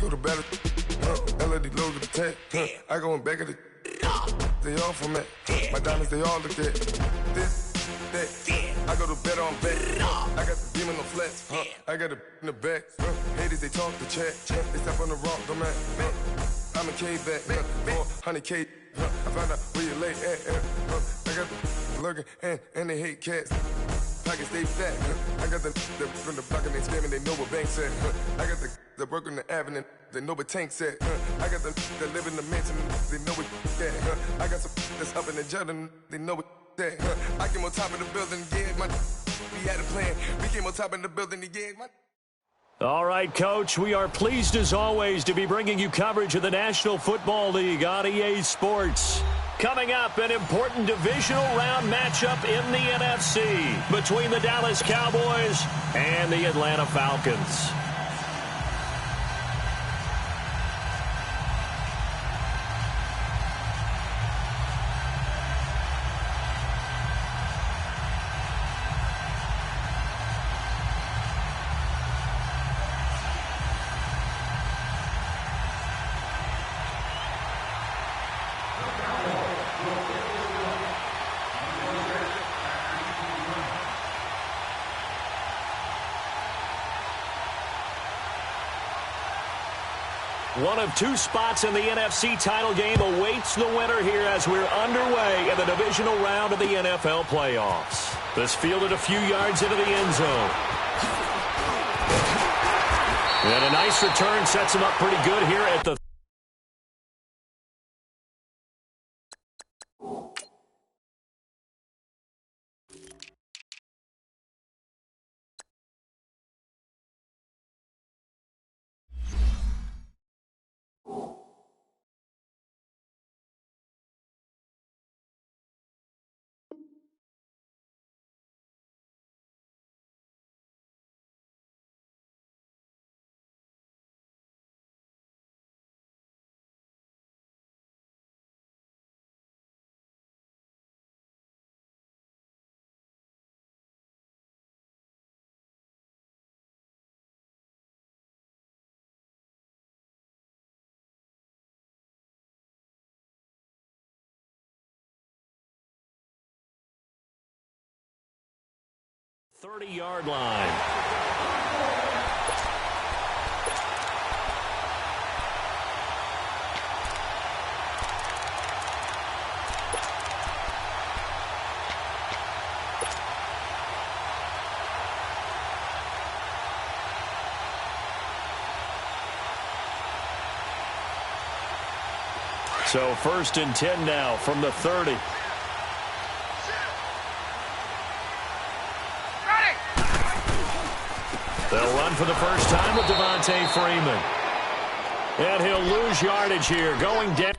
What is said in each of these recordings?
the better. LED logo the tech. I go in back of the. They all from it. My diamonds, they all look at this, that. I go to bed on back. I got the demon on flats. I got it in the back. Haters, they talk the chat. They step on the rock, don't man. I'm a cave back. 400K. I found out where you lay at. I got the lurking and they hate cats. Pockets stay fat. I got the from the block and they screaming, they know what banks at. I got the work on the avenue, they know what tanks at. I got the that live in the mansion, they know what that. I got some that's up in the jungle, they know what that. I came on top of the building, yeah, man. We had a plan. We came on top of the building, yeah, man. All right, Coach, we are pleased as always to be bringing you coverage of the National Football League on EA Sports. Coming up, an important divisional round matchup in the NFC between the Dallas Cowboys and the Atlanta Falcons. One of two spots in the NFC title game awaits the winner here as we're underway in the divisional round of the NFL playoffs. This fielded a few yards into the end zone. And a nice return sets him up pretty good here at the .30-yard line. So 1st and 10 now from the 30. They'll run for the first time with Devontae Freeman. And he'll lose yardage here, going down.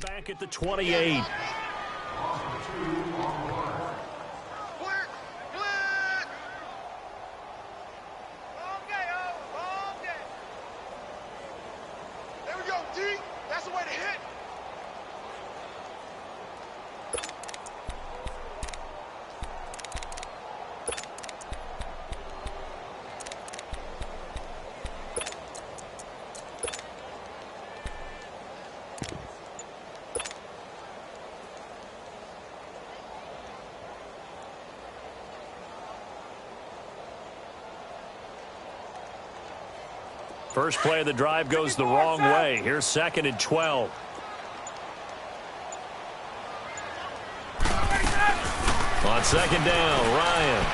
Back at the 28. There we go, D. That's the way to hit. First play of the drive goes the wrong way. Here's 2nd and 12. On 2nd down, Ryan.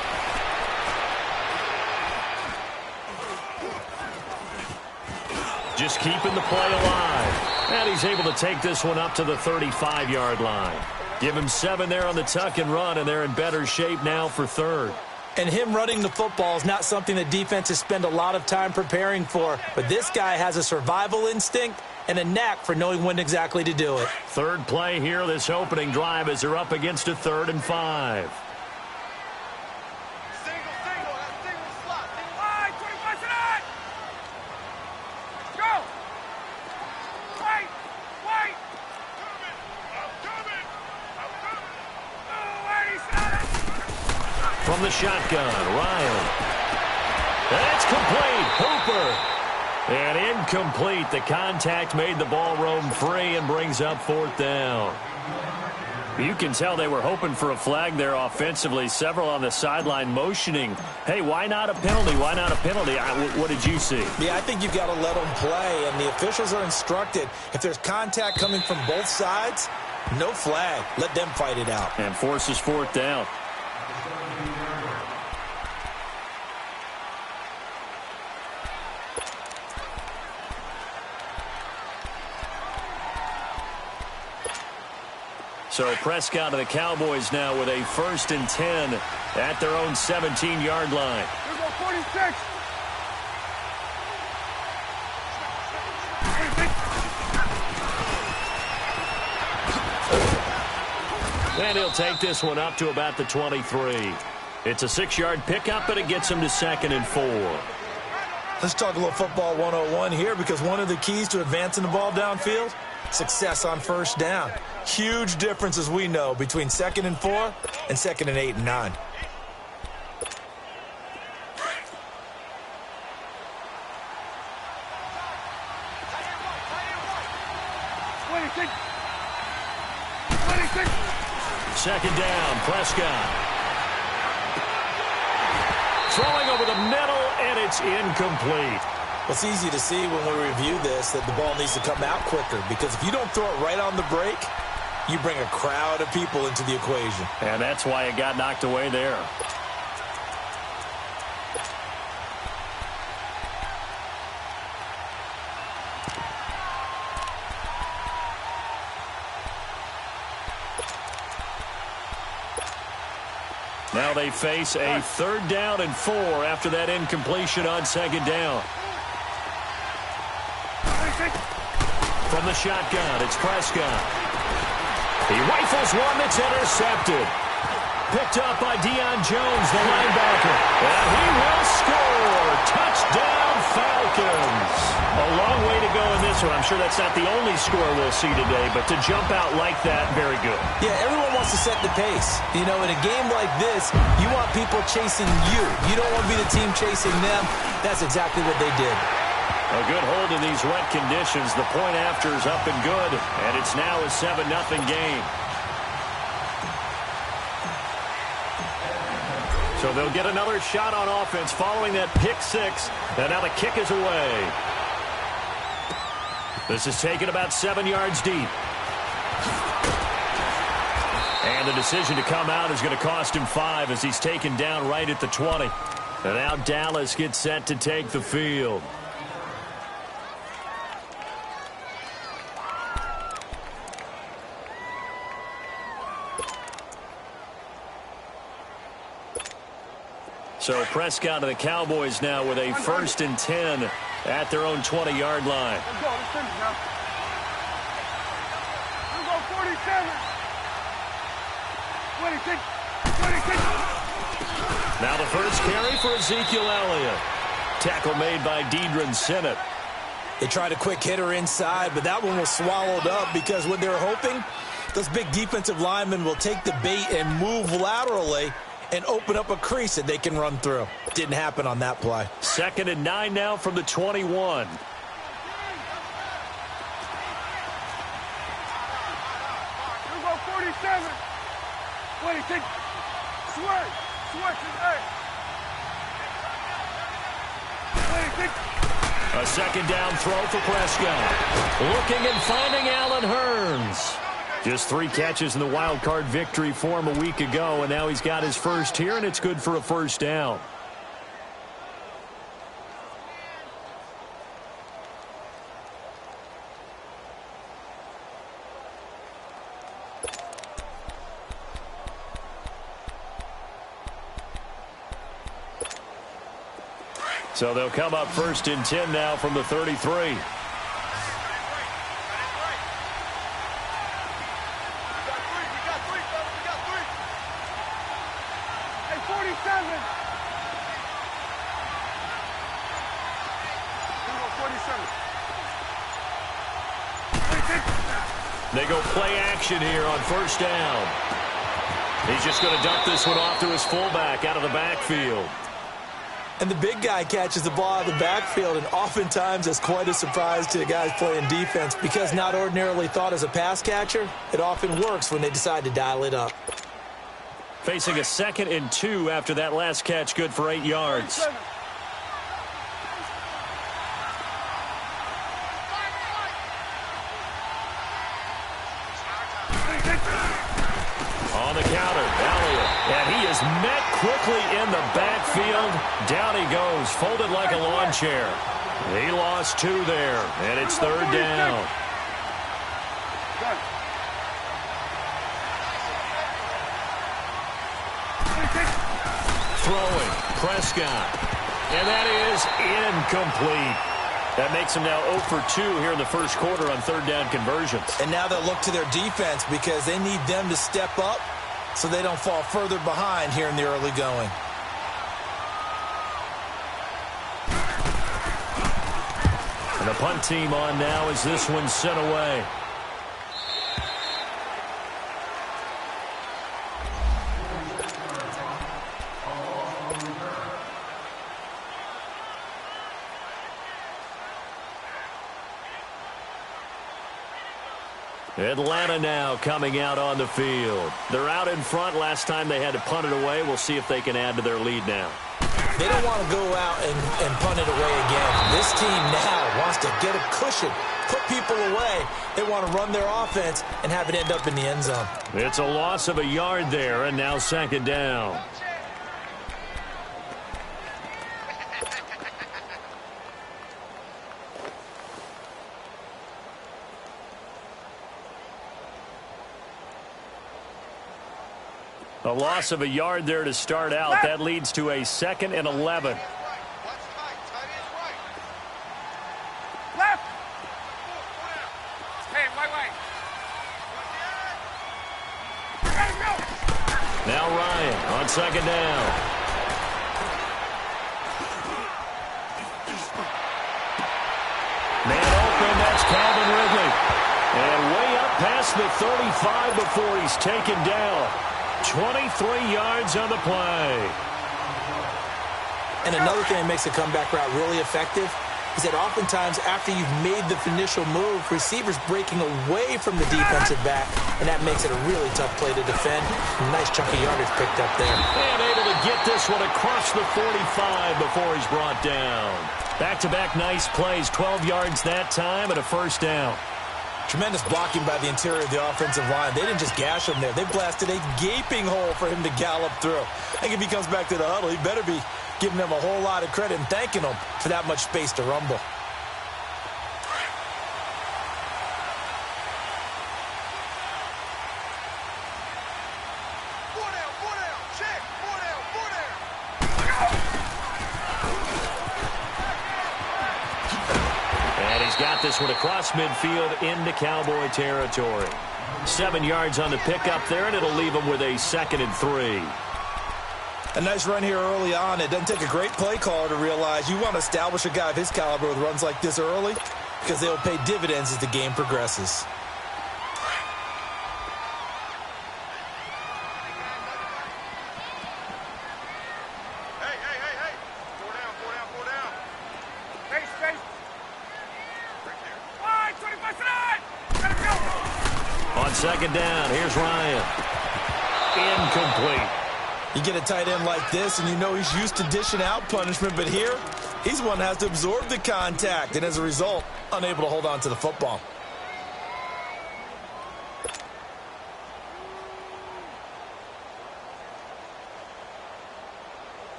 Just keeping the play alive. And he's able to take this one up to the 35-yard line. Give him 7 there on the tuck and run, and they're in better shape now for 3rd. And him running the football is not something that defenses spend a lot of time preparing for. But this guy has a survival instinct and a knack for knowing when exactly to do it. 3rd play here, this opening drive, as they're up against a 3rd and 5. From the shotgun, Ryan. And it's complete. Hooper. And incomplete. The contact made the ball roam free and brings up 4th down. You can tell they were hoping for a flag there offensively. Several on the sideline motioning. Hey, why not a penalty? Why not a penalty? What did you see? Yeah, I think you've got to let them play. And the officials are instructed, if there's contact coming from both sides, no flag. Let them fight it out. And forces 4th down. So Prescott of the Cowboys now with a 1st and 10 at their own 17-yard line. Here go 46. And he'll take this one up to about the 23. It's a 6-yard pickup, but it gets him to 2nd and 4. Let's talk a little football 101 here, because one of the keys to advancing the ball downfield, success on 1st down. Huge difference, as we know, between 2nd and 4 and 2nd and 8 and 9. Second down, Prescott. Throwing over the middle, and it's incomplete. Well, it's easy to see when we review this that the ball needs to come out quicker, because if you don't throw it right on the break, you bring a crowd of people into the equation. And that's why it got knocked away there. Now they face a 3rd down and 4 after that incompletion on 2nd down. From the shotgun, it's Prescott. He rifles one that's intercepted. Picked up by Deion Jones, the linebacker. And he will score. Touchdown, Falcons. A long way to go in this one. I'm sure that's not the only score we'll see today, but to jump out like that, very good. Yeah, everyone wants to set the pace. You know, in a game like this, you want people chasing you. You don't want to be the team chasing them. That's exactly what they did. A good hold in these wet conditions. The point after is up and good, and it's now a 7-0 game. So they'll get another shot on offense following that pick 6, and now the kick is away. This is taken about 7 yards deep. And the decision to come out is going to cost him 5 as he's taken down right at the 20. And now Dallas gets set to take the field. So Prescott of the Cowboys now with a 1st and 10 at their own 20-yard line. Let's go. Let's finish now. Let's go 47. 26. 26. Now the first carry for Ezekiel Elliott. Tackle made by Deidron Sinnott. They tried a quick hitter inside, but that one was swallowed up because what they were hoping, those big defensive linemen will take the bait and move laterally and open up a crease that they can run through. Didn't happen on that play. 2nd and 9 now from the 21. We'll go 47. 26. Switch. Switch is 8. 26. A second down throw for Prescott. Looking and finding Allen Hurns. Just 3 catches in the wild card victory for him a week ago, and now he's got his first here, and it's good for a first down. So they'll come up 1st and 10 now from the 33. They go play action here on 1st down. He's just going to dump this one off to his fullback out of the backfield. And the big guy catches the ball out of the backfield, and oftentimes it's quite a surprise to the guys playing defense because not ordinarily thought as a pass catcher, it often works when they decide to dial it up. Facing a 2nd and 2 after that last catch, good for 8 yards. On the counter, Elliott, and he is met quickly in the backfield. Down he goes, folded like a lawn chair. He lost 2 there, and it's 3rd down. Throwing, Prescott, and that is incomplete. That makes them now 0 for 2 here in the first quarter on 3rd down conversions. And now they'll look to their defense because they need them to step up so they don't fall further behind here in the early going. And the punt team on now as this one's sent away. Atlanta now coming out on the field. They're out in front. Last time they had to punt it away. We'll see if they can add to their lead now. They don't want to go out and punt it away again. This team now wants to get a cushion, put people away. They want to run their offense and have it end up in the end zone. It's a loss of a yard there, and now 2nd down. A loss of a yard there to start out. That leads to a 2nd and 11. Now Ryan on 2nd down. Man open, that's Calvin Ridley. And way up past the 35 before he's taken down. 23 yards on the play. And another thing that makes the comeback route really effective is that oftentimes after you've made the initial move, receivers breaking away from the defensive back, and that makes it a really tough play to defend. Nice chunky yardage picked up there. And able to get this one across the 45 before he's brought down. Back-to-back nice plays, 12 yards that time and a 1st down. Tremendous blocking by the interior of the offensive line. They didn't just gash him there. They blasted a gaping hole for him to gallop through. I think if he comes back to the huddle, he better be giving them a whole lot of credit and thanking them for that much space to rumble. Got this one across midfield into Cowboy territory. 7 yards on the pickup there, and it'll leave them with a 2nd and 3. A nice run here early on. It doesn't take a great play caller to realize you want to establish a guy of his caliber with runs like this early because they'll pay dividends as the game progresses. On 2nd down, here's Ryan. Incomplete. You get a tight end like this, and you know he's used to dishing out punishment, but here, he's the one that has to absorb the contact, and as a result, unable to hold on to the football.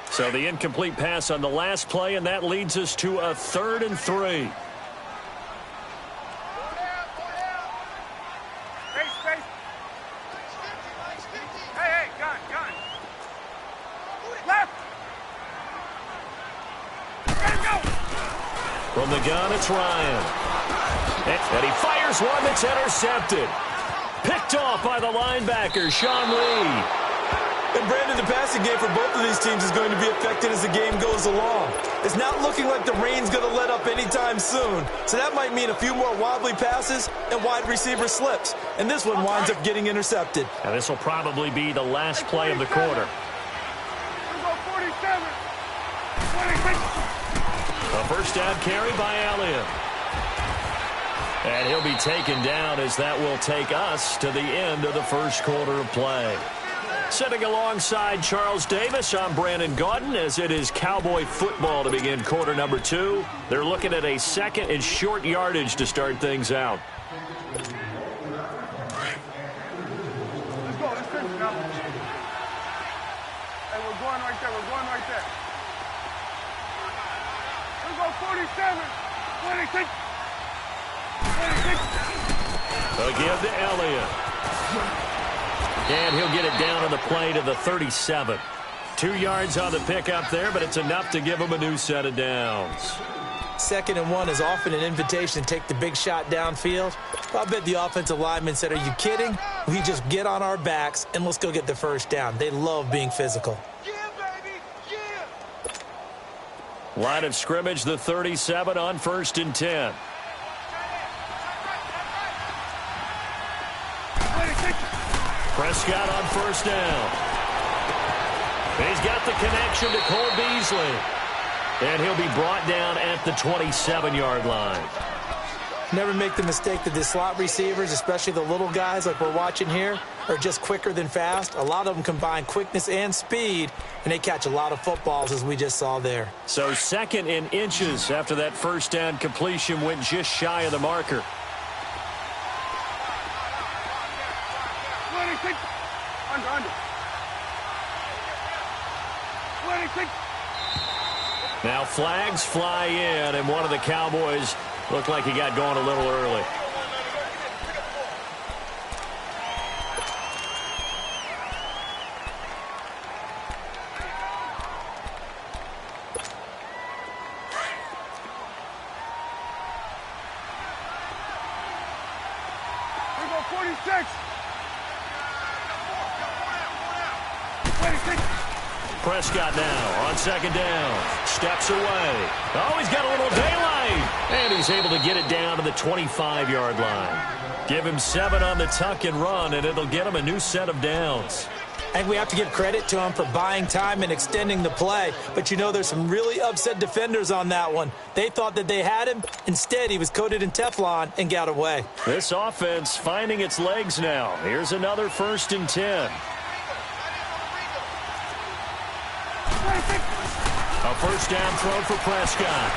So the incomplete pass on the last play, and that leads us to a 3rd and 3. From the gun, it's Ryan. And he fires one that's intercepted. Picked off by the linebacker, Sean Lee. And Brandon, the passing game for both of these teams is going to be affected as the game goes along. It's not looking like the rain's going to let up anytime soon. So that might mean a few more wobbly passes and wide receiver slips. And this one winds up getting intercepted. And this will probably be the last play of the quarter. A first down carry by Elliott. And he'll be taken down as that will take us to the end of the first quarter of play. Sitting alongside Charles Davis, I'm Brandon Gaudin as it is Cowboy football to begin quarter number 2. They're looking at a second and short yardage to start things out. Let's go. Let's finish now. Hey, we're going right there. We're going right there. Let's go 47, 26, 26. Again to Elliott. And he'll get it down on the play to the 37. 2 yards on the pickup there, but it's enough to give him a new set of downs. 2nd and 1 is often an invitation to take the big shot downfield. I bet the offensive linemen said, are you kidding? We just get on our backs and let's go get the first down. They love being physical. Yeah, baby. Yeah. Line of scrimmage, the 37 on 1st and 10. Prescott on first down. He's got the connection to Cole Beasley. And he'll be brought down at the 27-yard line. Never make the mistake that the slot receivers, especially the little guys like we're watching here, are just quicker than fast. A lot of them combine quickness and speed, and they catch a lot of footballs, as we just saw there. So 2nd and inches after that first down completion went just shy of the marker. 26. Under. 26. Now flags fly in, and one of the Cowboys looked like he got going a little early. We go 46. 26. Prescott now on 2nd down. Steps away. Oh, he's got a little daylight. And he's able to get it down to the 25-yard line. Give him 7 on the tuck and run, and it'll get him a new set of downs. I think we have to give credit to him for buying time and extending the play. But, you know, there's some really upset defenders on that one. They thought that they had him. Instead, he was coated in Teflon and got away. This offense finding its legs now. Here's another 1st and 10. A first down throw for Prescott.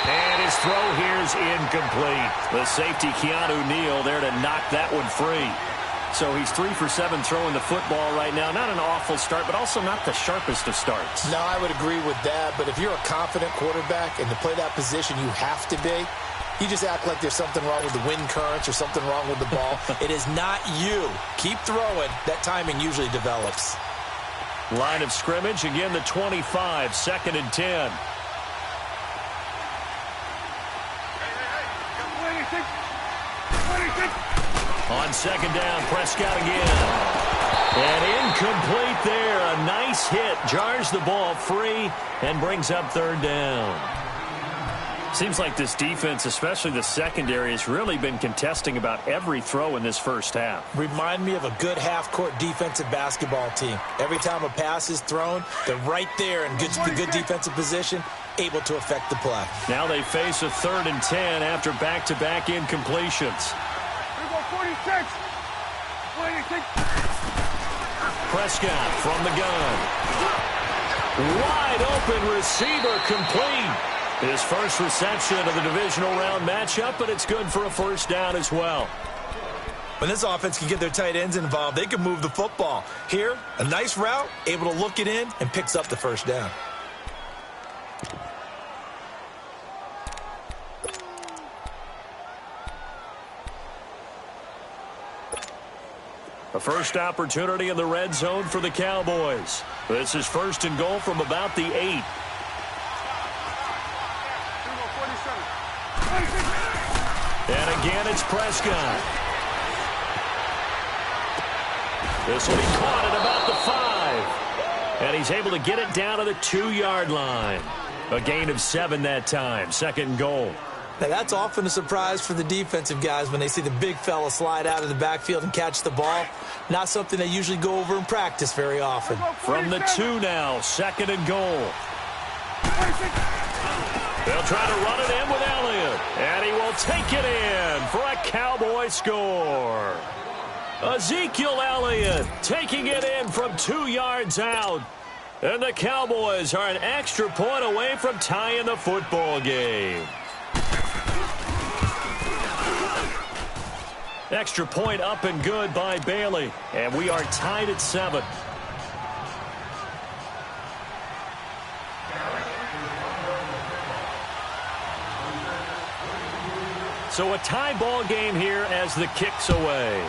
And his throw here is incomplete. The safety, Keanu Neal, there to knock that one free. So he's 3 for 7 throwing the football right now. Not an awful start, but also not the sharpest of starts. No, I would agree with that. But if you're a confident quarterback and to play that position, you have to be. You just act like there's something wrong with the wind currents or something wrong with the ball. It is not you. Keep throwing. That timing usually develops. Line of scrimmage, again the 25, 2nd and 10. 26. On 2nd down, Prescott again. And incomplete there. A nice hit. Jars the ball free and brings up 3rd down. Seems like this defense, especially the secondary, has really been contesting about every throw in this first half. Remind me of a good half-court defensive basketball team. Every time a pass is thrown, they're right there in good defensive position, able to affect the play. Now they face a 3rd and 10 after back-to-back incompletions. We go 46. Prescott from the gun. Wide open receiver complete. His first reception of the divisional round matchup, but it's good for a first down as well. When this offense can get their tight ends involved, they can move the football. Here, a nice route, able to look it in, and picks up the first down. A first opportunity in the red zone for the Cowboys. This is first and goal from about the 8. And again, it's Prescott. This will be caught at about the 5. And he's able to get it down to the 2-yard line. A gain of 7 that time. Second and goal. Now, that's often a surprise for the defensive guys when they see the big fella slide out of the backfield and catch the ball. Not something they usually go over in practice very often. From the 2 now, second and goal. They'll try to run it in with Elliott. And he will take it in for a Cowboy score. Ezekiel Elliott taking it in from 2 yards out. And the Cowboys are an extra point away from tying the football game. Extra point up and good by Bailey. And we are tied at 7. So a tie ball game here as the kick's away.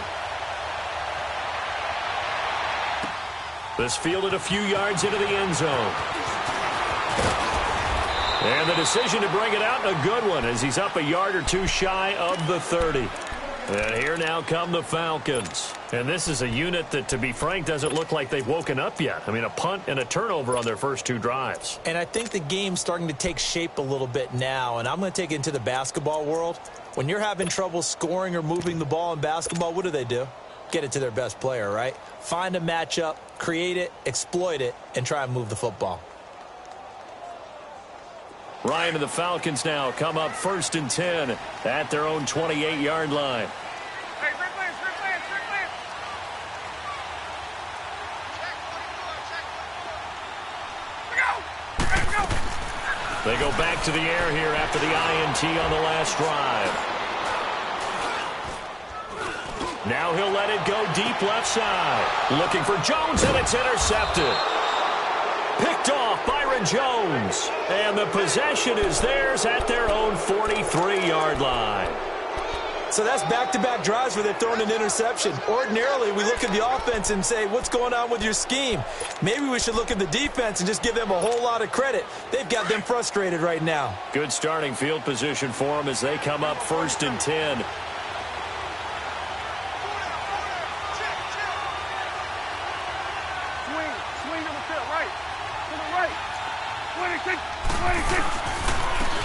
This fielded a few yards into the end zone. And the decision to bring it out, a good one, as he's up a yard or 2 shy of the 30. And here now come the Falcons. And this is a unit that, to be frank, doesn't look like they've woken up yet. I mean, a punt and a turnover on their first 2 drives. And I think the game's starting to take shape a little bit now. And I'm going to take it into the basketball world. When you're having trouble scoring or moving the ball in basketball, what do? Get it to their best player, right? Find a matchup, create it, exploit it, and try and move the football. Ryan and the Falcons now come up first and 10 at their own 28-yard line. They go back to the air here after the INT on the last drive. Now he'll let it go deep left side. Looking for Jones, and it's intercepted. Picked off Byron Jones. And the possession is theirs at their own 43-yard line. So that's back-to-back drives where they're throwing an interception. Ordinarily, we look at the offense and say, what's going on with your scheme? Maybe we should look at the defense and just give them a whole lot of credit. They've got them frustrated right now. Good starting field position for them as they come up first and 10.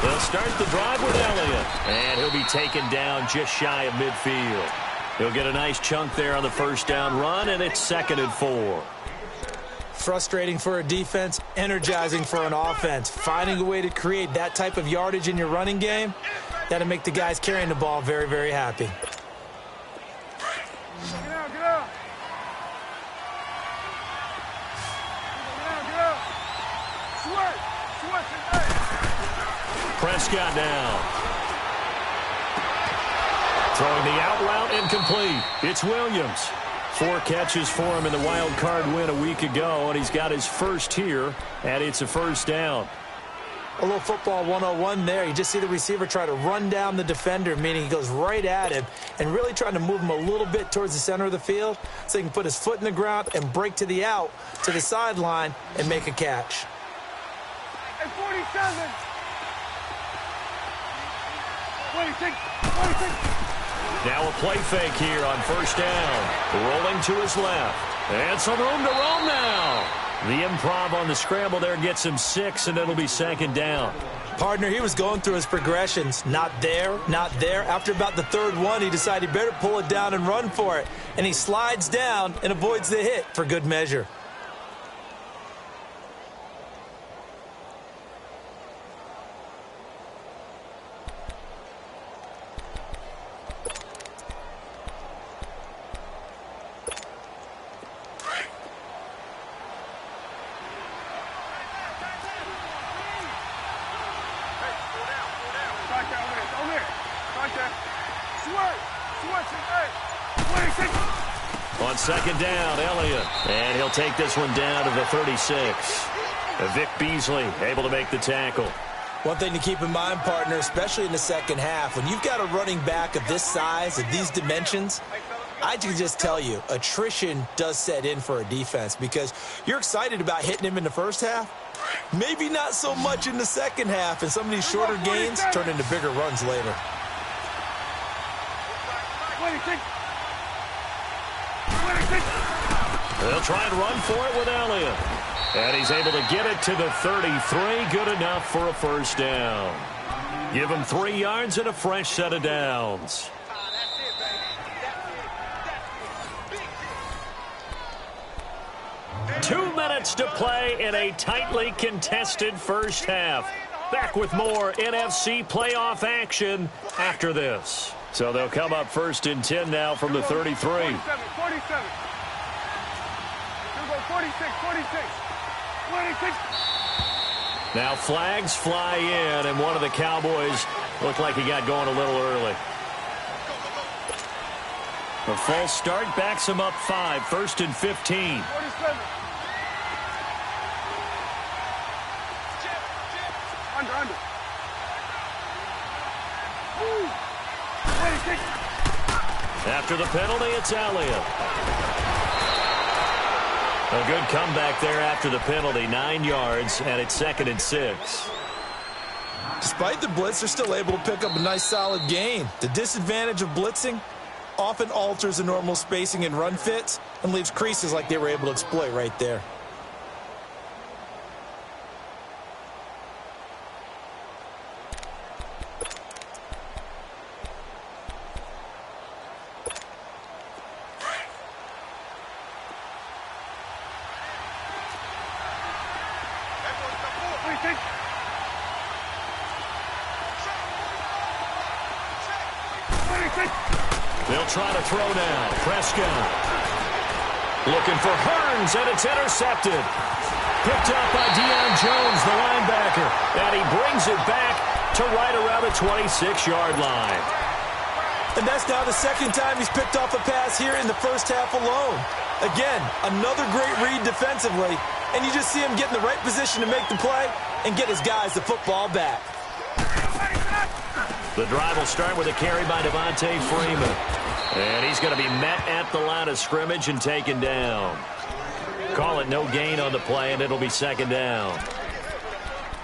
They'll start the drive with Elliott, and he'll be taken down just shy of midfield. He'll get a nice chunk there on the first down run, and it's 2nd and 4. Frustrating for a defense, energizing for an offense. Finding a way to create that type of yardage in your running game, that'll make the guys carrying the ball very, very happy. Prescott now. Throwing the out route incomplete. It's Williams. 4 catches for him in the wild card win a week ago, and he's got his first here, and it's a first down. A little football 101 there. You just see the receiver try to run down the defender, meaning he goes right at him and really trying to move him a little bit towards the center of the field so he can put his foot in the ground and break to the out, to the sideline, and make a catch. Hey, 47. 26. Now a play fake here on first down. Rolling to his left. And some room to roam now. The improv on the scramble there gets him 6, and it'll be 2nd down. Partner, he was going through his progressions. Not there, not there. After about the 3rd one, he decided he better pull it down and run for it. And he slides down and avoids the hit for good measure. On second down, Elliott. And he'll take this one down to the 36. Vic Beasley able to make the tackle. One thing to keep in mind, partner, especially in the second half, when you've got a running back of this size, of these dimensions, I can just tell you, attrition does set in for a defense because you're excited about hitting him in the first half. Maybe not so much in the second half, and some of these shorter gains turn into bigger runs later. They'll try and run for it with Elliott. And he's able to get it to the 33. Good enough for a first down. Give him 3 yards and a fresh set of downs. Two minutes to play in a tightly contested first half. Back with more NFC playoff action after this. So they'll come up first and 10 now from the 33. 47. 46. 26. Now flags fly in, and one of the Cowboys looked like he got going a little early. The false start backs him up 5, first and 15. 47. Under. 26. After the penalty, it's Elliott. A good comeback there after the penalty, 9 yards, and it's second and 6. Despite the blitz, they're still able to pick up a nice solid gain. The disadvantage of blitzing often alters the normal spacing and run fits and leaves creases like they were able to exploit right there. They'll try to throw now. Prescott looking for Hearns, and it's intercepted. Picked up by Deion Jones, the linebacker. And he brings it back to right around the 26-yard line. And that's now the second time he's picked off a pass here in the first half alone. Again, another great read defensively, and you just see him get in the right position to make the play and get his guys the football back. The drive will start with a carry by Devontae Freeman. And he's going to be met at the line of scrimmage and taken down. Call it no gain on the play, and it'll be second down.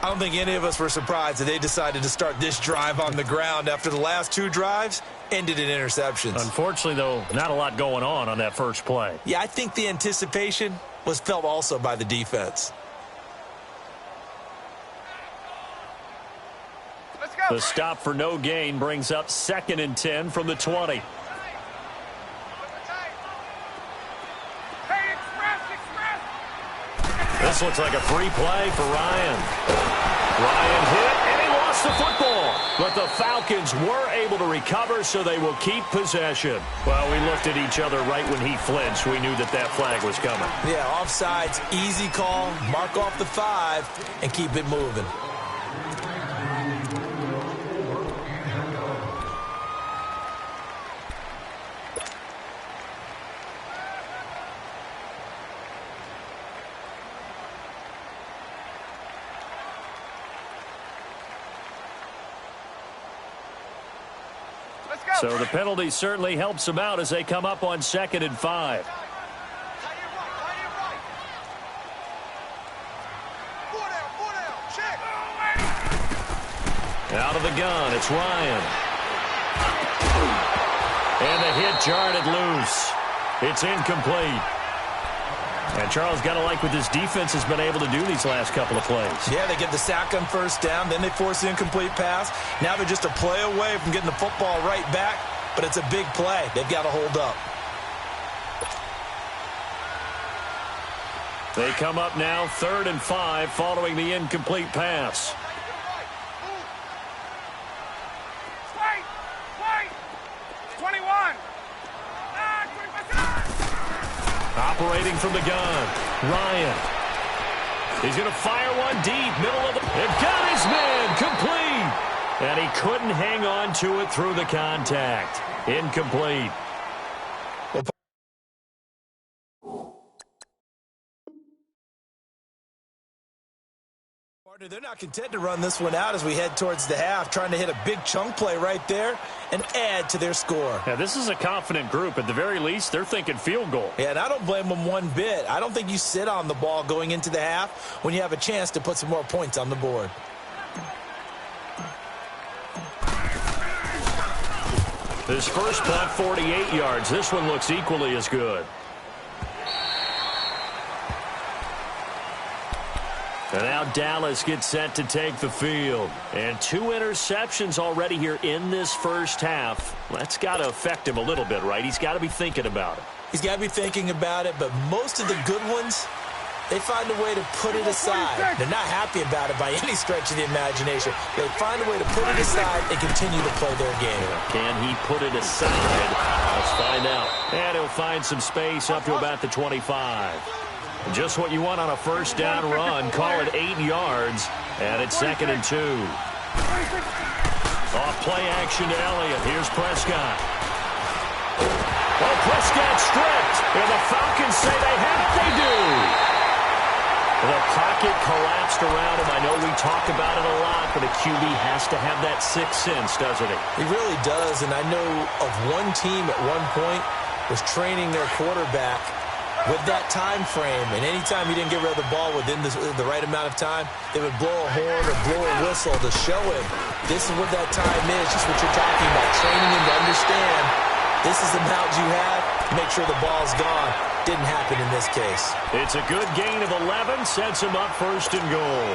I don't think any of us were surprised that they decided to start this drive on the ground after the last 2 drives ended in interceptions. Unfortunately, though, not a lot going on that first play. Yeah, I think the anticipation was felt also by the defense. The stop for no gain brings up second and 10 from the 20. This looks like a free play for Ryan. Ryan hit, and he lost the football. But the Falcons were able to recover, so they will keep possession. Well, we looked at each other right when he flinched. We knew that that flag was coming. Yeah, offsides, easy call, mark off the 5, and keep it moving. So the penalty certainly helps them out as they come up on second and 5. Out of the gun, it's Ryan. And the hit jarred it loose. It's incomplete. And Charles, got to like what this defense has been able to do these last couple of plays. Yeah, they get the sack on first down, then they force the incomplete pass. Now they're just a play away from getting the football right back, but it's a big play. They've got to hold up. They come up now 3rd and 5 following the incomplete pass. Wait! 21! Operating from the gun, Ryan. He's going to fire one deep, middle of the... It got his man, complete! And he couldn't hang on to it through the contact. Incomplete. They're not content to run this one out as we head towards the half, trying to hit a big chunk play right there and add to their score. Yeah, this is a confident group. At the very least, they're thinking field goal. Yeah, and I don't blame them one bit. I don't think you sit on the ball going into the half when you have a chance to put some more points on the board. This first punt, 48 yards. This one looks equally as good. And now Dallas gets set to take the field. And 2 interceptions already here in this first half. That's got to affect him a little bit, right? He's got to be thinking about it. He's got to be thinking about it, but most of the good ones, they find a way to put it aside. They're not happy about it by any stretch of the imagination. They find a way to put it aside and continue to play their game. Can he put it aside? Let's find out. And he'll find some space up to about the 25. Just what you want on a first down run. Call it 8 yards. And it's 2nd and 2. Off play action to Elliott. Here's Prescott. Oh, Prescott stripped. And the Falcons say they do. The pocket collapsed around him. I know we talk about it a lot, but a QB has to have that sixth sense, doesn't he? He really does. And I know of one team at one point was training their quarterback with that time frame, and anytime he didn't get rid of the ball within the right amount of time, they would blow a horn or blow a whistle to show him this is what that time is, just what you're talking about, training him to understand this is the amount you have, make sure the ball's gone. Didn't happen in this case. It's a good gain of 11, sets him up 1st and goal.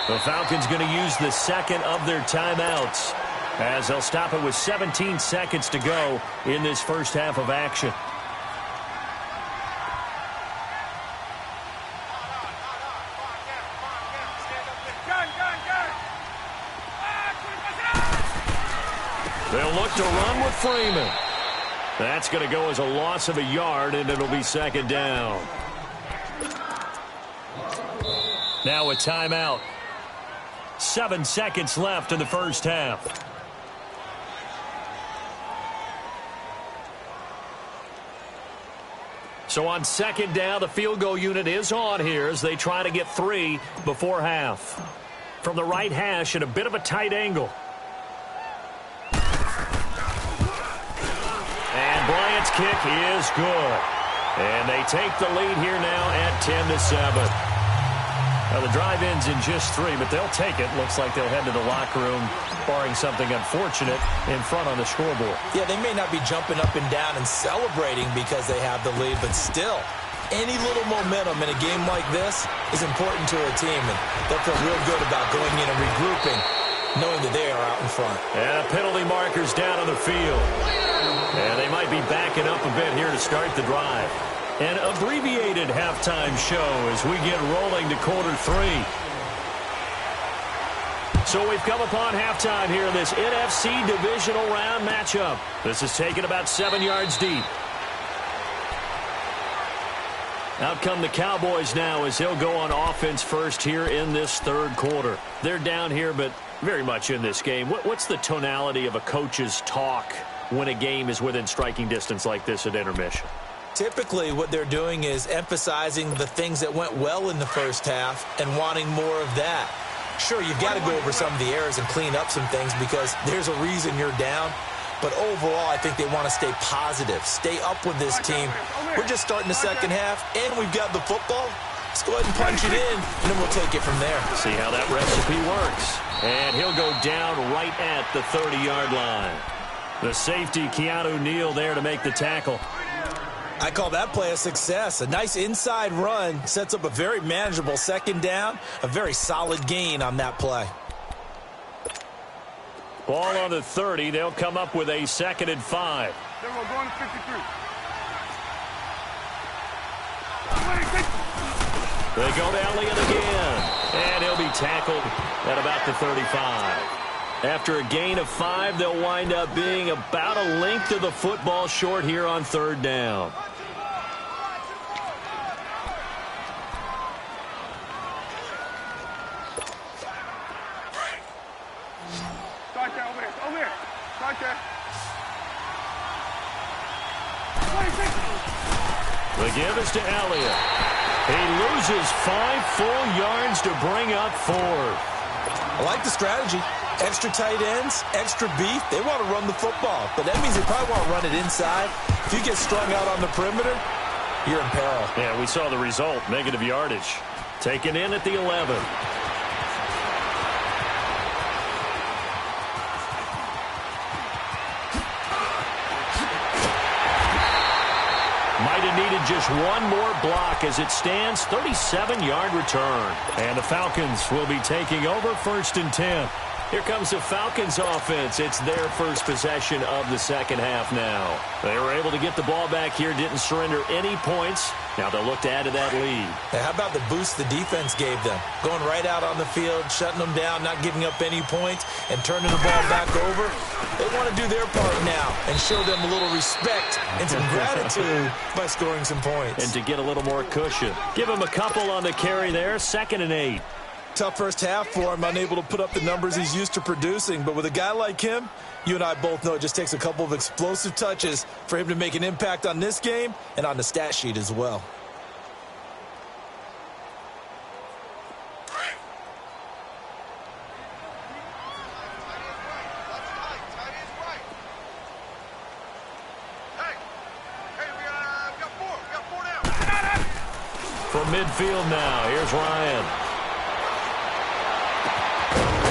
The Falcons going to use the second of their timeouts, as they'll stop it with 17 seconds to go in this first half of action. They'll look to run with Freeman. That's going to go as a loss of a yard, and it'll be 2nd down. Now a timeout. 7 seconds left in the first half. So on 2nd down, the field goal unit is on here as they try to get 3 before half. From the right hash at a bit of a tight angle. And Bryant's kick is good. And they take the lead here now at 10-7. Now the drive ends in just 3, but they'll take it. Looks like they'll head to the locker room, barring something unfortunate, in front on the scoreboard. Yeah, they may not be jumping up and down and celebrating because they have the lead, but still, any little momentum in a game like this is important to a team, and they'll feel real good about going in and regrouping, knowing that they are out in front. And a penalty marker's down on the field. And they might be backing up a bit here to start the drive. An abbreviated halftime show as we get rolling to quarter-3. So we've come upon halftime here in this NFC Divisional round matchup. This is taken about 7 yards deep. Out come the Cowboys now as they'll go on offense first here in this 3rd quarter. They're down here, but very much in this game. What's the tonality of a coach's talk when a game is within striking distance like this at intermission? Typically, what they're doing is emphasizing the things that went well in the first half and wanting more of that. Sure, you've got to go over some of the errors and clean up some things because there's a reason you're down. But overall, I think they want to stay positive, stay up with this team. We're just starting the second half, and we've got the football. Let's go ahead and punch it in, and then we'll take it from there. See how that recipe works. And he'll go down right at the 30-yard line. The safety, Keanu Neal, there to make the tackle. I call that play a success. A nice inside run sets up a very manageable 2nd down, a very solid gain on that play. Ball on the 30. They'll come up with a 2nd and 5. Then we're going to 53. They go to Elliott again. And he'll be tackled at about the 35. After a gain of 5, they'll wind up being about a length of the football short here on 3rd down. Start that over there. Okay. The give is to Elliott. He loses 5 full yards to bring up 4. I like the strategy. Extra tight ends, extra beef. They want to run the football, but that means they probably want to run it inside. If you get strung out on the perimeter, you're in peril. Yeah, we saw the result, negative yardage. Taken in at the 11. Might have needed just one more block. As it stands, 37-yard return. And the Falcons will be taking over 1st and 10. Here comes the Falcons offense. It's their first possession of the second half now. They were able to get the ball back here, didn't surrender any points. Now they'll look to add to that lead. How about the boost the defense gave them? Going right out on the field, shutting them down, not giving up any points, and turning the ball back over. They want to do their part now and show them a little respect and some gratitude by scoring some points. And to get a little more cushion. Give him a couple on the carry there, 2nd and 8. Tough first half for him, unable to put up the numbers he's used to producing. But with a guy like him, you and I both know it just takes a couple of explosive touches for him to make an impact on this game and on the stat sheet as well. From midfield now, here's Ryan.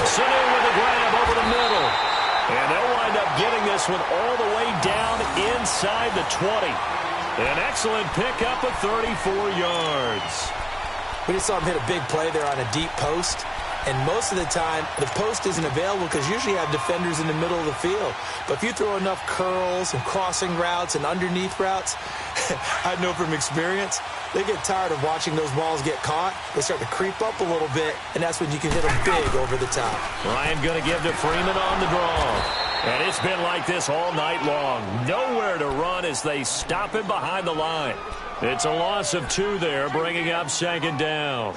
Sanu with a grab over the middle. And they'll wind up getting this one all the way down inside the 20. An excellent pickup of 34 yards. We just saw him hit a big play there on a deep post. And most of the time, the post isn't available because usually you have defenders in the middle of the field. But if you throw enough curls and crossing routes and underneath routes, I know from experience, they get tired of watching those balls get caught. They start to creep up a little bit, and that's when you can hit them big over the top. Ryan going to give to Freeman on the draw. And it's been like this all night long. Nowhere to run as they stop him behind the line. It's a loss of 2 there, bringing up 2nd down.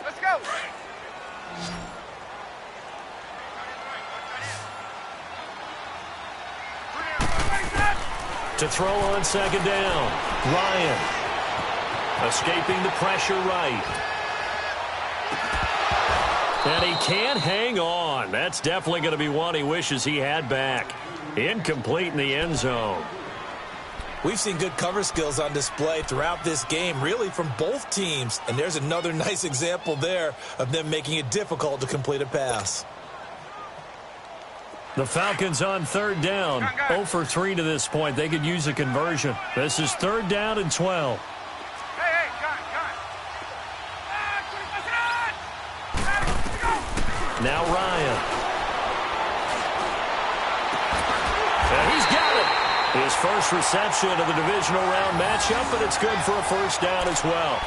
Let's go. To throw on 2nd down. Ryan. Escaping the pressure right. And he can't hang on. That's definitely going to be one he wishes he had back. Incomplete in the end zone. We've seen good cover skills on display throughout this game, really from both teams. And there's another nice example there of them making it difficult to complete a pass. The Falcons on 3rd down. 0 for 3 to this point. They could use a conversion. This is 3rd down and 12. Hey, got it. Now Ryan. And he's got it. His first reception of the divisional round matchup, but it's good for a 1st down as well.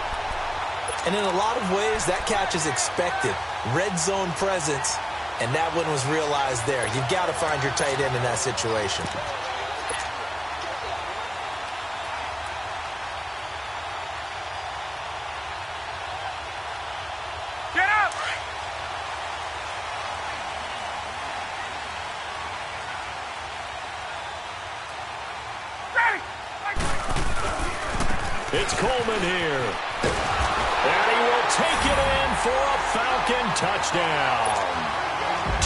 And in a lot of ways, that catch is expected. Red zone presence. And that one was realized there. You've got to find your tight end in that situation. Get up! Ready! It's Coleman here. And he will take it in for a Falcon touchdown.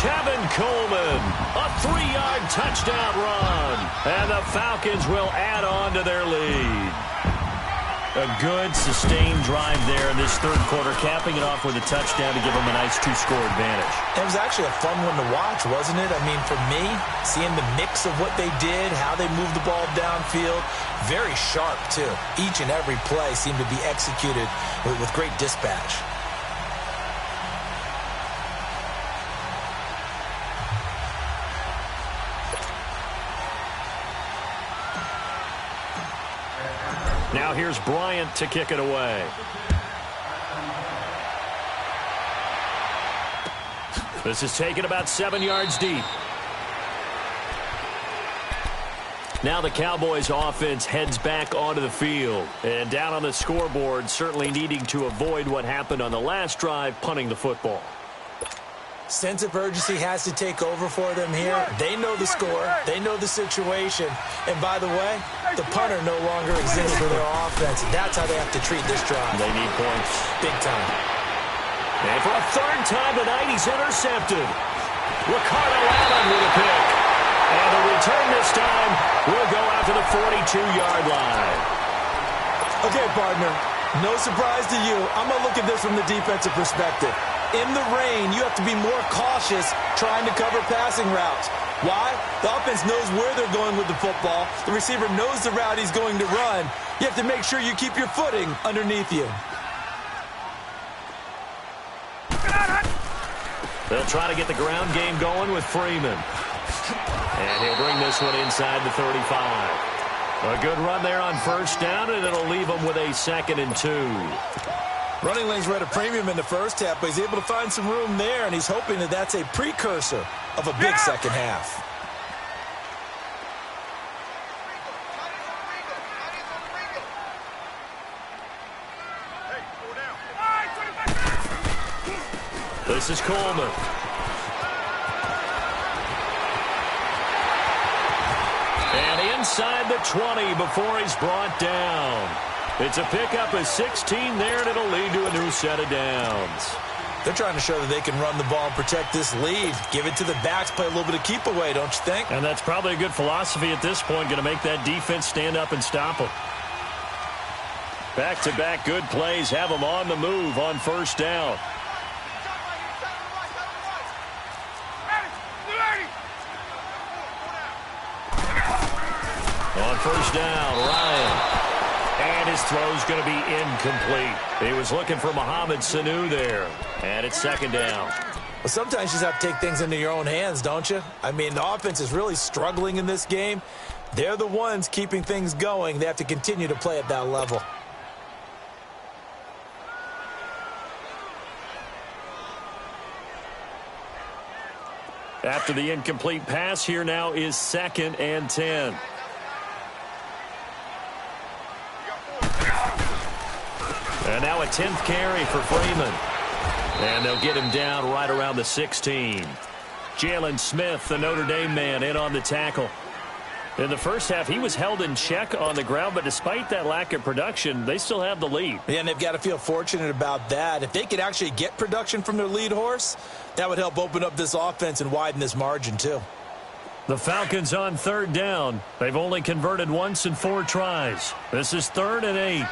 Tevin Coleman, a 3-yard touchdown run. And the Falcons will add on to their lead. A good, sustained drive there in this 3rd quarter, capping it off with a touchdown to give them a nice 2-score advantage. It was actually a fun one to watch, wasn't it? I mean, for me, seeing the mix of what they did, how they moved the ball downfield, very sharp, too. Each and every play seemed to be executed with great dispatch. Now here's Bryant to kick it away. This is taken about 7 yards deep. Now the Cowboys offense heads back onto the field. And down on the scoreboard, certainly needing to avoid what happened on the last drive, punting the football. Sense of urgency has to take over for them here. They know the score. They know the situation. And by the way, the punter no longer exists for their offense. That's how they have to treat this drive. They need points. Big time. And for a third time tonight, he's intercepted. Ricardo Allen with a pick. And the return this time will go out to the 42-yard line. Okay, partner, no surprise to you. I'm going to look at this from the defensive perspective. In the rain, you have to be more cautious trying to cover passing routes. Why? The offense knows where they're going with the football. The receiver knows the route he's going to run. You have to make sure you keep your footing underneath you. They'll try to get the ground game going with Freeman. And he'll bring this one inside the 35. A good run there on first down, and it'll leave him with a 2nd and 2. Running lanes were at a premium in the first half, but he's able to find some room there, and he's hoping that that's a precursor of a big second half. This is Coleman. And inside the 20 before he's brought down. It's a pickup of 16 there, and it'll lead to a new set of downs. They're trying to show that they can run the ball and protect this lead. Give it to the backs, play a little bit of keep away, don't you think? And that's probably a good philosophy at this point, going to make that defense stand up and stop them. Back-to-back good plays have them on the move on first down. On first down, Ryan. And his throw's going to be incomplete. He was looking for Mohamed Sanu there. And it's 2nd down. Well, sometimes you just have to take things into your own hands, don't you? I mean, the offense is really struggling in this game. They're the ones keeping things going. They have to continue to play at that level. After the incomplete pass, here now is 2nd and 10. And now a 10th carry for Freeman. And they'll get him down right around the 16. Jalen Smith, the Notre Dame man, in on the tackle. In the first half, he was held in check on the ground, but despite that lack of production, they still have the lead. Yeah, and they've got to feel fortunate about that. If they could actually get production from their lead horse, that would help open up this offense and widen this margin, too. The Falcons on 3rd down. They've only converted once in 4 tries. This is 3rd and 8.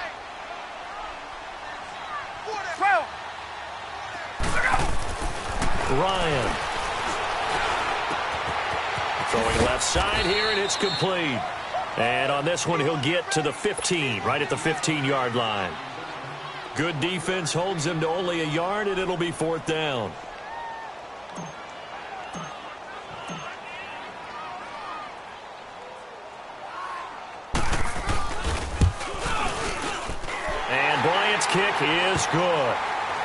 Ryan. Throwing left side here, and it's complete. And on this one, he'll get to the 15, right at the 15-yard line. Good defense holds him to only a yard, and it'll be 4th down. And Bryant's kick is good.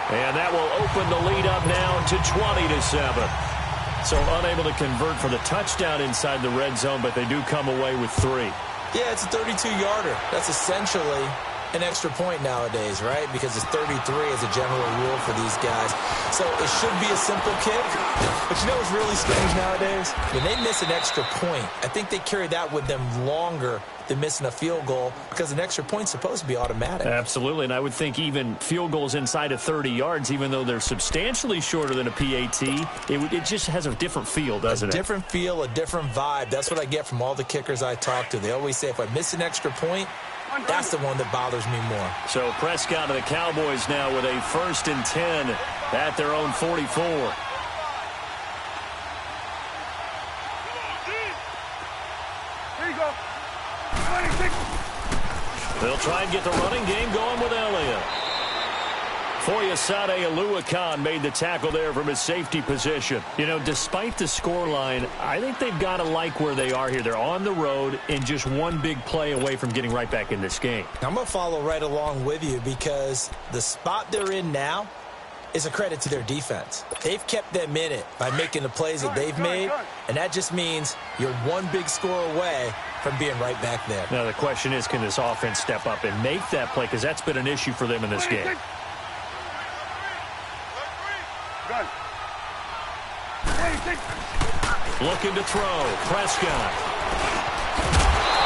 And that will open the lead up now to 20-7. So unable to convert for the touchdown inside the red zone, but they do come away with 3. Yeah, it's a 32-yarder. That's essentially an extra point nowadays, right? Because it's 33 as a general rule for these guys. So it should be a simple kick. But you know what's really strange nowadays? When they miss an extra point, I think they carry that with them longer than missing a field goal because an extra point's supposed to be automatic. Absolutely, and I would think even field goals inside of 30 yards, even though they're substantially shorter than a PAT, it just has a different feel, doesn't it? A different feel, a different vibe. That's what I get from all the kickers I talk to. They always say if I miss an extra point, that's the one that bothers me more. So Prescott and the Cowboys now with a 1st and 10 at their own 44. Here you go. They'll try and get the running game going with Elliott. Foyesade Oluwakan made the tackle there from his safety position. You know, despite the scoreline, I think they've got to like where they are here. They're on the road and just one big play away from getting right back in this game. I'm going to follow right along with you because the spot they're in now is a credit to their defense. They've kept them in it by making the plays that they've made, and that just means you're one big score away from being right back there. Now, the question is, can this offense step up and make that play? Because that's been an issue for them in this game. Looking to throw. Prescott.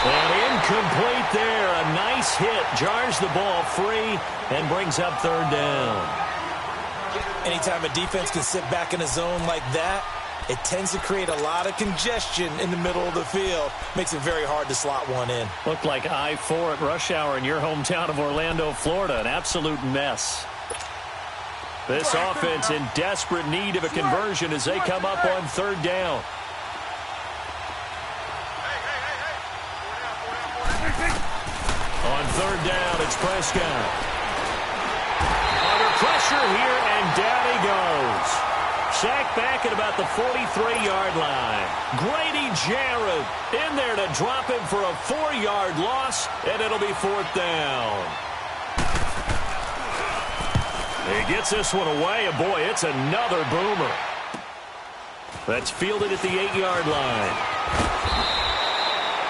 And incomplete there. A nice hit. Jars the ball free and brings up third down. Anytime a defense can sit back in a zone like that, it tends to create a lot of congestion in the middle of the field. Makes it very hard to slot one in. Looked like I-4 at rush hour in your hometown of Orlando, Florida. An absolute mess. This offense in desperate need of a conversion as they come up on third down. On third down, it's Prescott. Under pressure here, and down he goes. Sacked back at about the 43-yard line. Grady Jarrett in there to drop him for a 4-yard loss, and it'll be fourth down. He gets this one away, and boy, it's another boomer. That's fielded at the 8-yard line.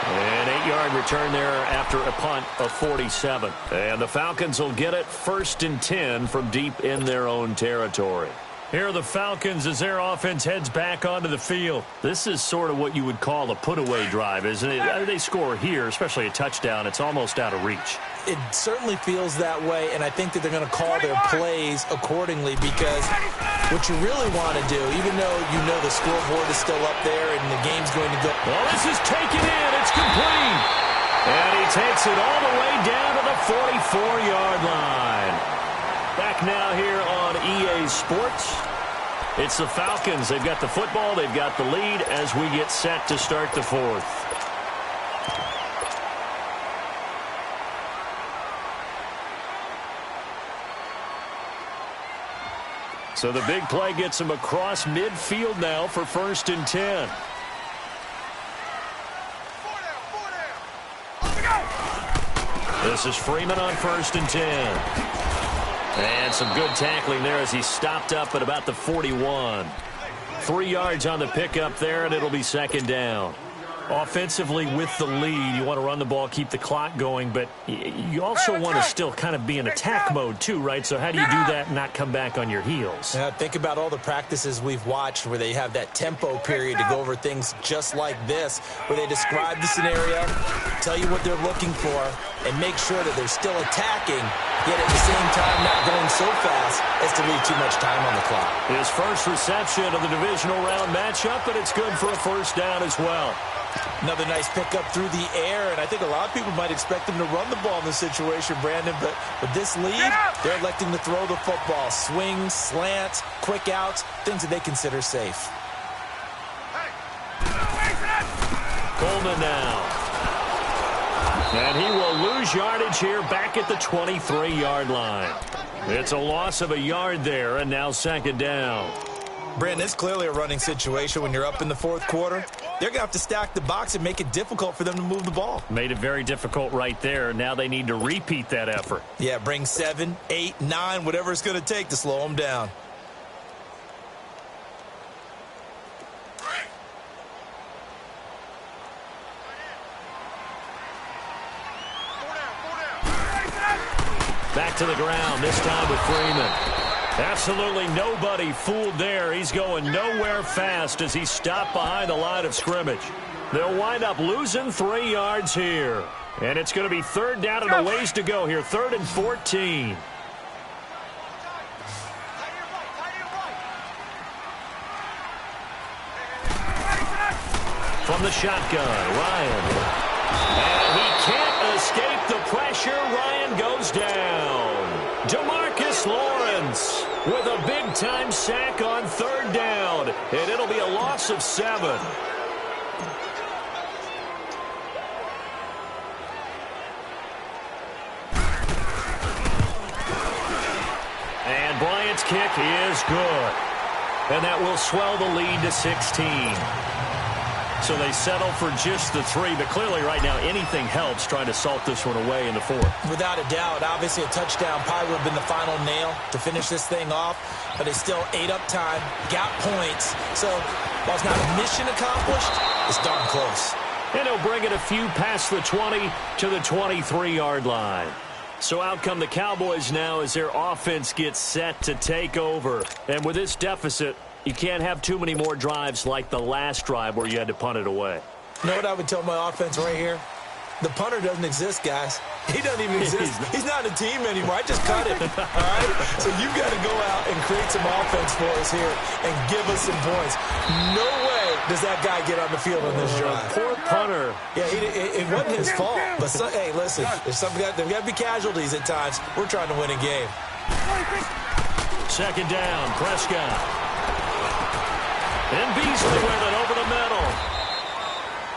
An 8-yard return there after a punt of 47. And the Falcons will get it 1st and 10 from deep in their own territory. Here are the Falcons as their offense heads back onto the field. This is sort of what you would call a put-away drive, isn't it? They score here, especially a touchdown. It's almost out of reach. It certainly feels that way, and I think that they're going to call their plays accordingly, because what you really want to do, even though you know the scoreboard is still up there and the game's going to go. Well, this is taken in. It's complete. And he takes it all the way down to the 44-yard line. Back now here on EA Sports. It's the Falcons. They've got the football. They've got the lead as we get set to start the fourth. So the big play gets him across midfield now for 1st and 10. This is Freeman on 1st and 10. And some good tackling there as he stopped up at about the 41. 3 yards on the pickup there, and it'll be 2nd down. Offensively with the lead, you want to run the ball, keep the clock going, but you also want to still kind of be in attack mode too, right? So how do you do that and not come back on your heels? Yeah, think about all the practices we've watched where they have that tempo period to go over things just like this, where they describe the scenario, tell you what they're looking for, and make sure that they're still attacking, yet at the same time not going so fast as to leave too much time on the clock. His first reception of the divisional round matchup, and it's good for a 1st down as well. Another nice pickup through the air, and I think a lot of people might expect them to run the ball in this situation, Brandon, but with this lead, they're electing to throw the football. Swings, slants, quick outs, things that they consider safe. Coleman now. And he will lose yardage here back at the 23-yard line. It's a loss of a yard there, and now 2nd down. Brandon, it's clearly a running situation when you're up in the 4th quarter. They're going to have to stack the box and make it difficult for them to move the ball. Made it very difficult right there. Now they need to repeat that effort. Yeah, bring 7, 8, 9, whatever it's going to take to slow them down. Back to the ground, this time with Freeman. Absolutely nobody fooled there. He's going nowhere fast as he stopped behind the line of scrimmage. They'll wind up losing 3 yards here. And it's going to be 3rd down and a ways to go here. 3rd and 14. From the shotgun, Ryan. And he can't escape the pressure. Ryan goes down. DeMarcus Lawrence with a big-time sack on 3rd down, and it'll be a loss of 7. And Bryant's kick is good, and that will swell the lead to 16. So they settle for just the 3, but clearly right now anything helps trying to salt this one away in the 4th. Without a doubt, obviously a touchdown probably would have been the final nail to finish this thing off, but they still ate up time, got points. So while it's not a mission accomplished, it's darn close. And he'll bring it a few past the 20 to the 23-yard line. So out come the Cowboys now as their offense gets set to take over. And with this deficit, You can't have too many more drives like the last drive where you had to punt it away. You know what I would tell my offense right here? The punter doesn't exist, guys. He doesn't even exist. He's not a team anymore. I just cut him, all right? So you've got to go out and create some offense for us here and give us some points. No way does that guy get on the field on this drive. Poor punter. Yeah, it wasn't his fault. But, hey, listen, there's got to be casualties at times. We're trying to win a game. Second down, Prescott. And Beasley with it over the middle.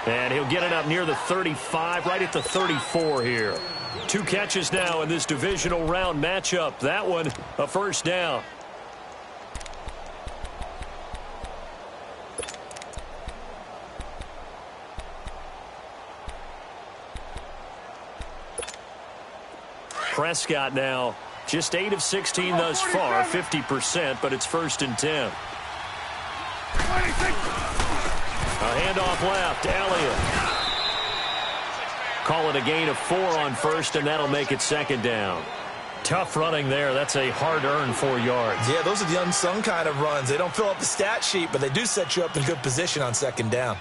And he'll get it up near the 35, right at the 34 here. 2 catches now in this divisional round matchup. That one, a first down. Prescott now, just 8 of 16 thus far, 50%, but it's 1st and 10. A handoff left, Elliott. Call it a gain of 4 on first, and that'll make it 2nd down. Tough running there. That's a hard-earned 4 yards. Yeah, those are the unsung kind of runs. They don't fill up the stat sheet, but they do set you up in good position on 2nd down.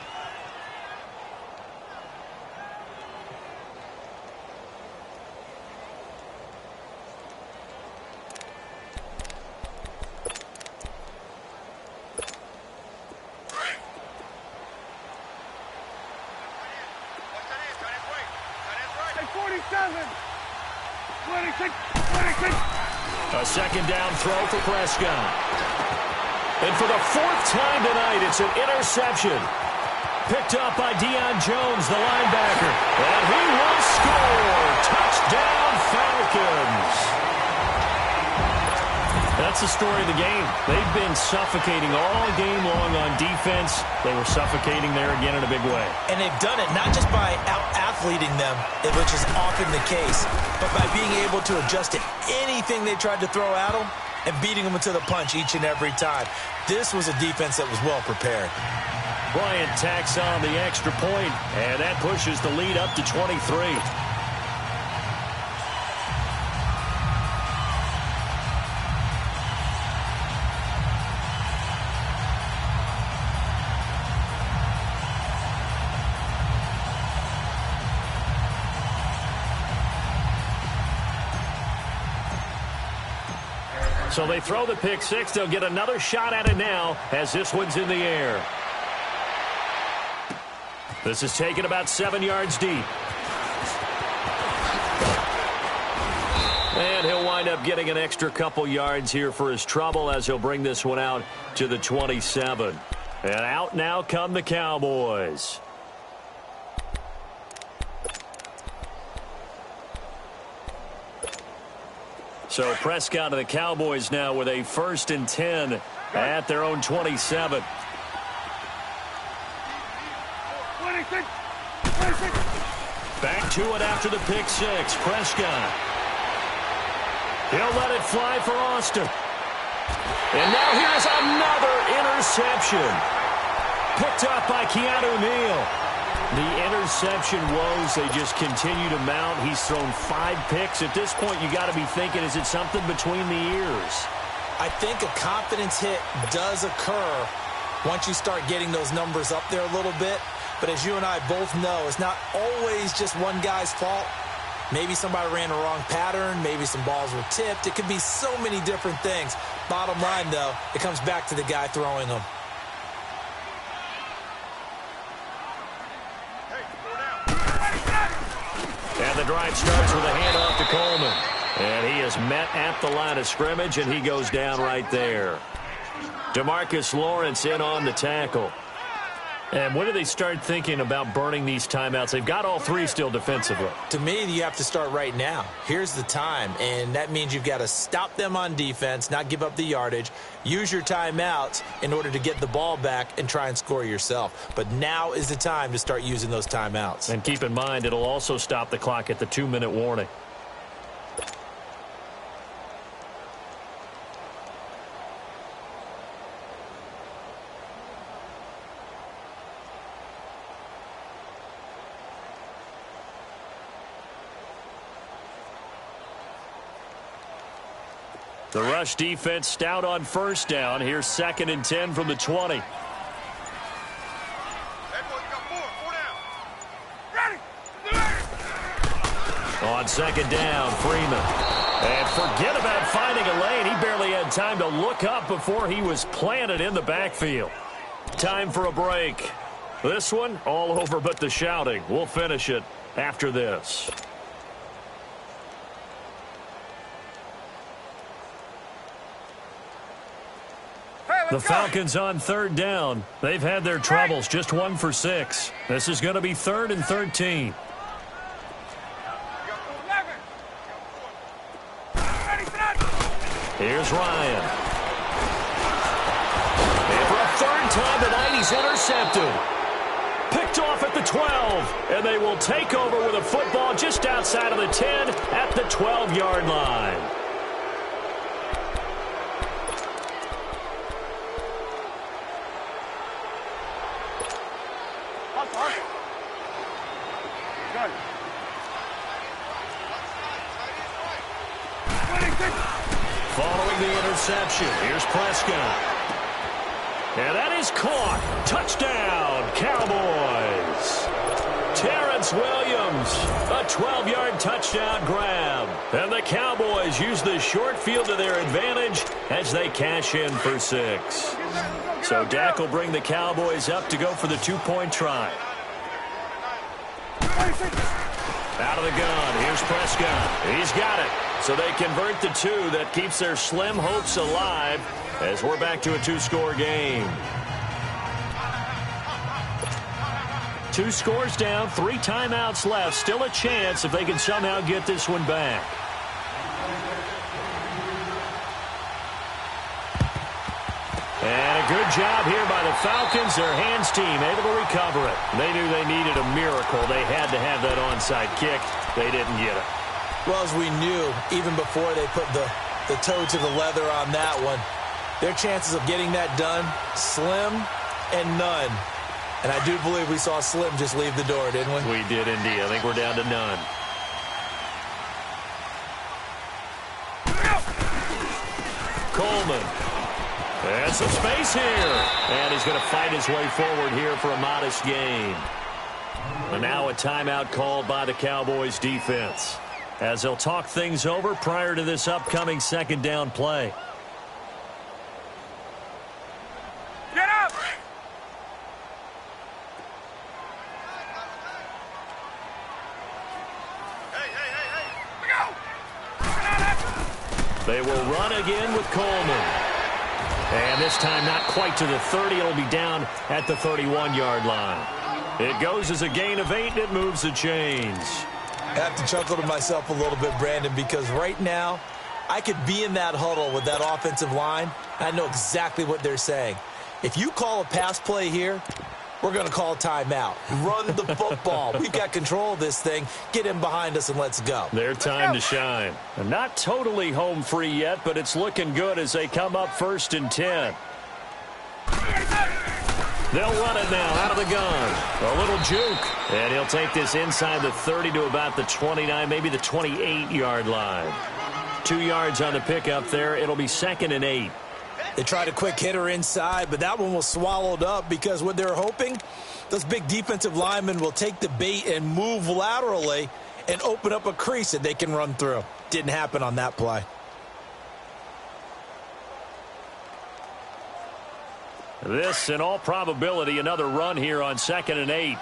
A 2nd down throw for Prescott. And for the 4th time tonight, it's an interception. Picked up by Deion Jones, the linebacker. And he will score. Touchdown, Falcons. That's the story of the game. They've been suffocating all game long on defense. They were suffocating there again in a big way. And they've done it not just by out-athleting them, which is often the case, but by being able to adjust to anything they tried to throw at them and beating them to the punch each and every time. This was a defense that was well prepared. Bryant tacks on the extra point, and that pushes the lead up to 23. So they throw the pick 6. They'll get another shot at it now as this one's in the air. This is taken about 7 yards deep. And he'll wind up getting an extra couple yards here for his trouble as he'll bring this one out to the 27. And out now come the Cowboys. So Prescott of the Cowboys now with a 1st and 10 at their own 27. Back to it after the pick 6. Prescott. He'll let it fly for Austin. And now here's another interception. Picked up by Keanu Neal. The interception woes, they just continue to mount. He's thrown 5 picks. At this point, you got to be thinking, is it something between the ears? I think a confidence hit does occur once you start getting those numbers up there a little bit. But as you and I both know, it's not always just one guy's fault. Maybe somebody ran a wrong pattern. Maybe some balls were tipped. It could be so many different things. Bottom line, though, it comes back to the guy throwing them. And the drive starts with a handoff to Coleman. And he is met at the line of scrimmage, and he goes down right there. DeMarcus Lawrence in on the tackle. And when do they start thinking about burning these timeouts? They've got all 3 still defensively. To me, you have to start right now. Here's the time, and that means you've got to stop them on defense, not give up the yardage, use your timeouts in order to get the ball back and try and score yourself. But now is the time to start using those timeouts. And keep in mind, it'll also stop the clock at the 2-minute warning. The rush defense stout on first down. Here's 2nd and 10 from the 20. On 2nd down, Freeman. And forget about finding a lane. He barely had time to look up before he was planted in the backfield. Time for a break. This one, all over but the shouting. We'll finish it after this. The Falcons on 3rd down. They've had their troubles, just 1 for 6. This is going to be 3rd and 13. Here's Ryan. And for a 3rd time tonight, he's intercepted. Picked off at the 12. And they will take over with a football just outside of the 10 at the 12-yard line. Following the interception, here's Prescott. And that is caught. Touchdown, Cowboys. Terrence Williams, a 12-yard touchdown grab. And the Cowboys use the short field to their advantage as they cash in for 6. So Dak will bring the Cowboys up to go for the 2-point try. Out of the gun, here's Prescott. He's got it. So they convert the 2. That keeps their slim hopes alive as we're back to a 2-score game. 2 scores down, 3 timeouts left. Still a chance if they can somehow get this one back. And a good job here by the Falcons. Their hands team able to recover it. They knew they needed a miracle. They had to have that onside kick. They didn't get it. Well, as we knew, even before they put the toe to the leather on that one, their chances of getting that done, slim and none. And I do believe we saw Slim just leave the door, didn't we? We did indeed. I think we're down to none. Coleman. And some space here. And he's going to fight his way forward here for a modest gain. And now a timeout called by the Cowboys defense, as they'll talk things over prior to this upcoming 2nd down play. Get up! Hey, They will run again with Coleman. And this time not quite to the 30. It'll be down at the 31-yard line. It goes as a gain of 8, and it moves the chains. I have to chuckle to myself a little bit, Brandon, because right now I could be in that huddle with that offensive line. I know exactly what they're saying. If you call a pass play here, we're going to call timeout. Run the football. We've got control of this thing. Get him behind us and let's go. Their time to shine. Not totally home free yet, but it's looking good as they come up 1st and 10. They'll run it now out of the gun. A little juke. And he'll take this inside the 30 to about the 29, maybe the 28-yard line. 2 yards on the pickup there. It'll be 2nd and 8. They tried a quick hitter inside, but that one was swallowed up because what they're hoping, those big defensive linemen will take the bait and move laterally and open up a crease that they can run through. Didn't happen on that play. This, in all probability, another run here on 2nd and 8.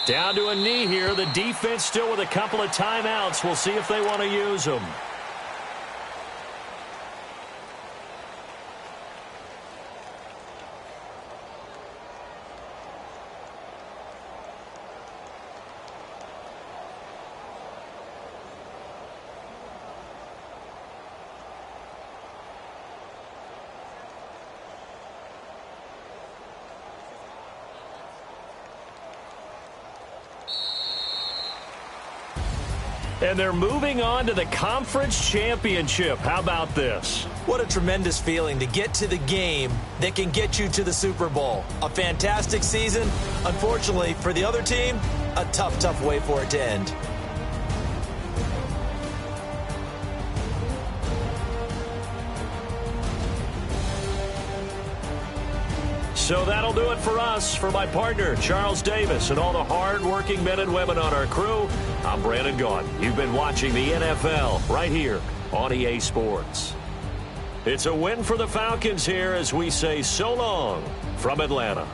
Down to a knee here. The defense still with a couple of timeouts. We'll see if they want to use them. And they're moving on to the conference championship. How about this? What a tremendous feeling to get to the game that can get you to the Super Bowl. A fantastic season. Unfortunately, for the other team, a tough, tough way for it to end. So that'll do it for us. For my partner, Charles Davis, and all the hard-working men and women on our crew, I'm Brandon Gaudin. You've been watching the NFL right here on EA Sports. It's a win for the Falcons here as we say so long from Atlanta.